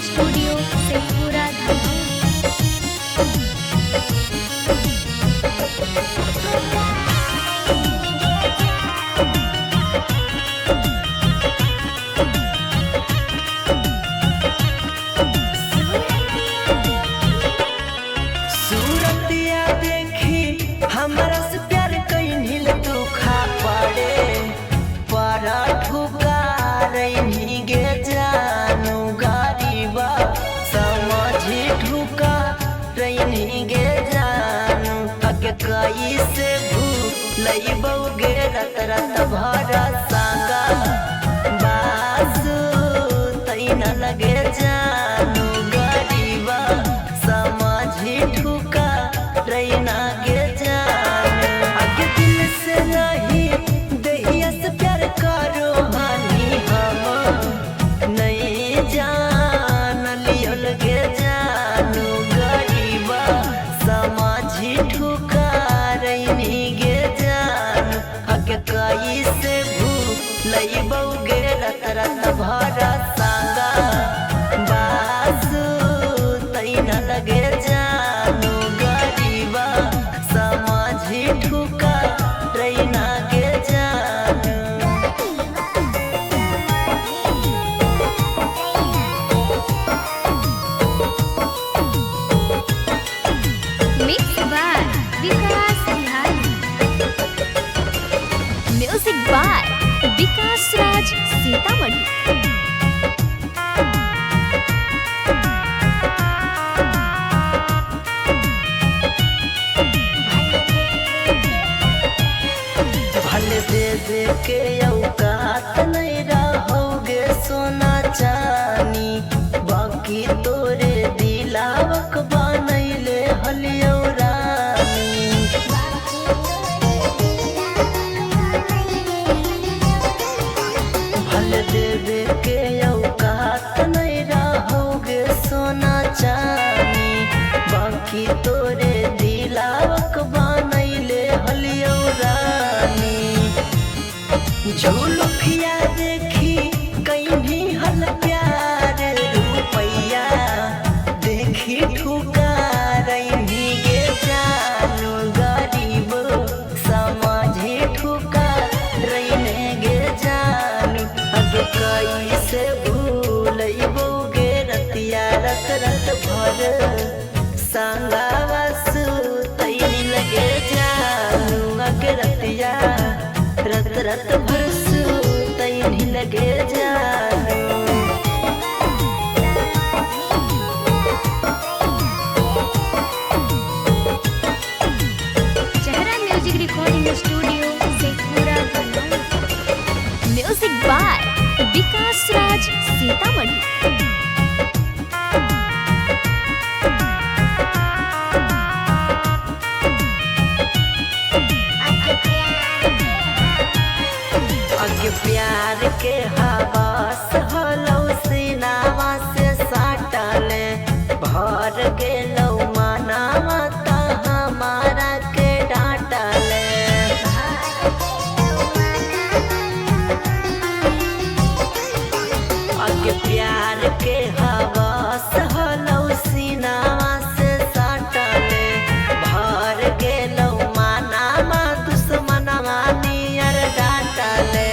Studio Sheikhpura सूरतिया देखी हमरा से प्यार कइनिल दुखा पड़े पर ठुकारनी गे जानू गरीबा समझी ठुका रही गे जानू अके कैसे भूलैबौ गे रत रत भर संगा बासु तैना लगे जानू गरीबा समझी ठुका रैना गे जानू आगे दिल से नहीं दहिया से प्यार करो हानि हम नहीं जान लियल गे जानू गरीबा समझी ठुका रैनी गे जानू आगे कैसे भूलैबौ गे रत रत भर संगा बासु तैना लगे जानू गरीबा समझी ठुका रैना गे जानू mix by Vikas Bihari music by Vikas Raj Sitamarhi. भले दे दे के औकात नहीं रहोगे सोना चानी बाकी तोरे दिलावक बनैले हलियो रानी भले दे दे के औकात नहीं रहोगे सोना चानी बाकी तोरे दिलावक बनैले हलियो रानी झूलुफिया देखी कहीं हल प्यार रुपैया देखी ठुकारनी गे जानू गरीब समझी ठुकारने गे जानू अगे कैसे भूलैबौ गे रतिया रत रत भर संगावा सुतैनी लगे जानू अगे रतिया रत रत भर सुतैनी लगे जानू चेहरा music recording studio Sheikhpura music by Vikas Raj Sitamarhi. अगे प्यार के हवास हलौ सीनावा से साटले भर गेलौ मनावा ता हमारा के डांटले अगे प्यार के हवास हलौ सीनावा से साटले भर गेलौ मनावा दुश्मनवा नियर डांटले